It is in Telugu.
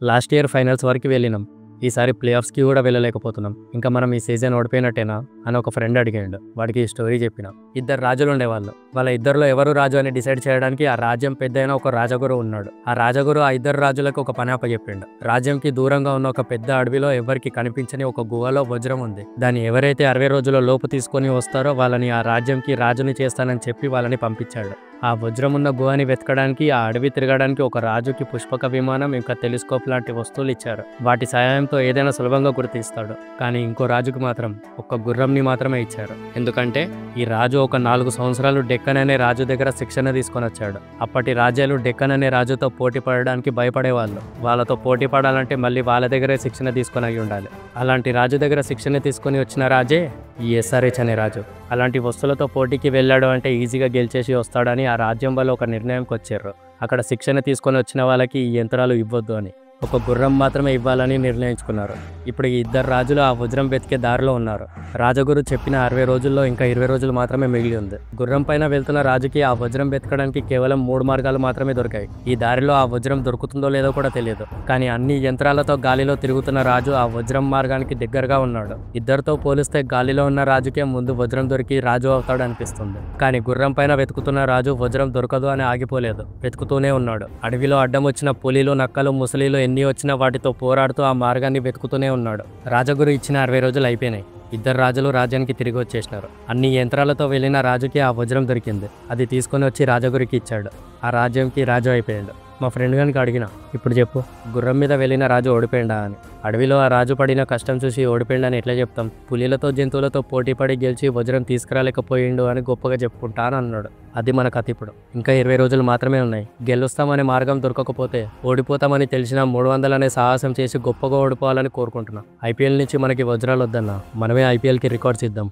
లాస్ట్ ఇయర్ ఫైనల్స్ వరకు వెళ్ళినాం. ఈసారి ప్లే ఆఫ్స్కి కూడా వెళ్ళలేకపోతున్నాం. ఇంకా మనం ఈ సీజన్ ఓడిపోయినట్టేనా అని ఒక ఫ్రెండ్ అడిగాడు. వాడికి ఈ స్టోరీ చెప్పిన. ఇద్దరు రాజులు ఉండేవాళ్ళు. వాళ్ళ ఇద్దరిలో ఎవరు రాజు అని డిసైడ్ చేయడానికి ఆ రాజ్యం పెద్దయిన ఒక రాజగురు ఉన్నాడు. ఆ రాజగురు ఆ ఇద్దరు రాజులకు ఒక పని అప్పచెప్పిండు. రాజ్యంకి దూరంగా ఉన్న ఒక పెద్ద అడవిలో ఎవరికి కనిపించని ఒక గుహలో వజ్రం ఉంది. దాన్ని ఎవరైతే 60 రోజుల లోపు తీసుకొని వస్తారో వాళ్ళని ఆ రాజ్యంకి రాజుని చేస్తానని చెప్పి వాళ్ళని పంపించాడు. ఆ వజ్రం ఉన్న గుహని వెతకడానికి ఆ అడవి తిరగడానికి ఒక రాజుకి పుష్పక విమానం ఇంకా టెలిస్కోప్ లాంటి వస్తువులు ఇచ్చారు. వాటి సహాయంతో ఏదైనా సులభంగా గుర్తిస్తాడు. కానీ ఇంకో రాజుకి మాత్రం ఒక్క గుర్రంని మాత్రమే ఇచ్చారు. ఎందుకంటే ఈ రాజు ఒక 4 సంవత్సరాలు డెక్కన్ అనే రాజు దగ్గర శిక్షణ తీసుకొని వచ్చాడు. అప్పటి రాజ్యాలు డెక్కన్ అనే రాజుతో పోటీ పడడానికి భయపడేవాళ్ళు. వాళ్ళతో పోటీ పడాలంటే మళ్ళీ వాళ్ళ దగ్గరే శిక్షణ తీసుకొని అయి ఉండాలి. అలాంటి రాజు దగ్గర శిక్షణ తీసుకొని వచ్చిన రాజే ఈ SRH అనే రాజు. అలాంటి వస్తువులతో పోటీకి వెళ్ళాడు అంటే ఈజీగా గెలిచేసి వస్తాడని ఆ రాజ్యం వల్ల ఒక నిర్ణయంకి వచ్చారు. అక్కడ శిక్షణ తీసుకొని వచ్చిన వాళ్ళకి ఈ యంత్రాలు ఇవ్వద్దు అని, ఒక గుర్రం మాత్రమే ఇవ్వాలని నిర్ణయించుకున్నారు. ఇప్పుడు ఈ ఇద్దరు రాజులు ఆ వజ్రం వెతికే దారిలో ఉన్నారు. రాజగురు చెప్పిన 60 రోజుల్లో ఇంకా 20 రోజులు మాత్రమే మిగిలి ఉంది. గుర్రం పైన వెళ్తున్న రాజుకి ఆ వజ్రం వెతకడానికి కేవలం 3 మార్గాలు మాత్రమే దొరికాయి. ఈ దారిలో ఆ వజ్రం దొరుకుతుందో లేదో కూడా తెలియదు. కానీ అన్ని యంత్రాలతో గాలిలో తిరుగుతున్న రాజు ఆ వజ్రం మార్గానికి దగ్గరగా ఉన్నాడు. ఇద్దరితో పోలిస్తే గాలిలో ఉన్న రాజుకే ముందు వజ్రం దొరికి రాజు అవుతాడు అనిపిస్తుంది. కానీ గుర్రం పైన వెతుకుతున్న రాజు వజ్రం దొరకదు అని ఆగిపోలేదు. వెతుకుతూనే ఉన్నాడు. అడవిలో అడ్డం వచ్చిన పులిలు, నక్కలు, ముసలిలు ఎన్ని వచ్చినా వాటితో పోరాడుతూ ఆ మార్గాన్ని వెతుకుతూనే ఉన్నాడు. రాజగురు ఇచ్చిన 60 రోజులు అయిపోయినాయి. ఇద్దరు రాజులు రాజ్యానికి తిరిగి వచ్చేసినారు. అన్ని యంత్రాలతో వెళ్ళిన రాజుకి ఆ వజ్రం దొరికింది. అది తీసుకొని వచ్చి రాజగురికి ఇచ్చాడు. ఆ రాజ్యంకి రాజు అయిపోయాడు. మా ఫ్రెండ్ గానికి అడిగిన, ఇప్పుడు చెప్పు, గుర్రం మీద వెళ్ళిన రాజు ఓడిపోయిందా అని. అడవిలో ఆ రాజు పడిన కష్టం చూసి ఓడిపోయిందని ఎట్లా చెప్తాం? పులిలతో, జంతువులతో పోటీ పడి గెలిచి వజ్రం తీసుకురాలేకపోయిండు అని గొప్పగా చెప్పుకుంటాను అన్నాడు. అది మన కథ. ఇప్పుడు ఇంకా 20 రోజులు మాత్రమే ఉన్నాయి. గెలుస్తామనే మార్గం దొరకకపోతే ఓడిపోతామని తెలిసిన 300 అనే సాహసం చేసి గొప్పగా ఓడిపోవాలని కోరుకుంటున్నా. IPL నుంచి మనకి వజ్రాలు వద్దన్నా, మనమే IPLకి రికార్డ్స్ ఇద్దాం.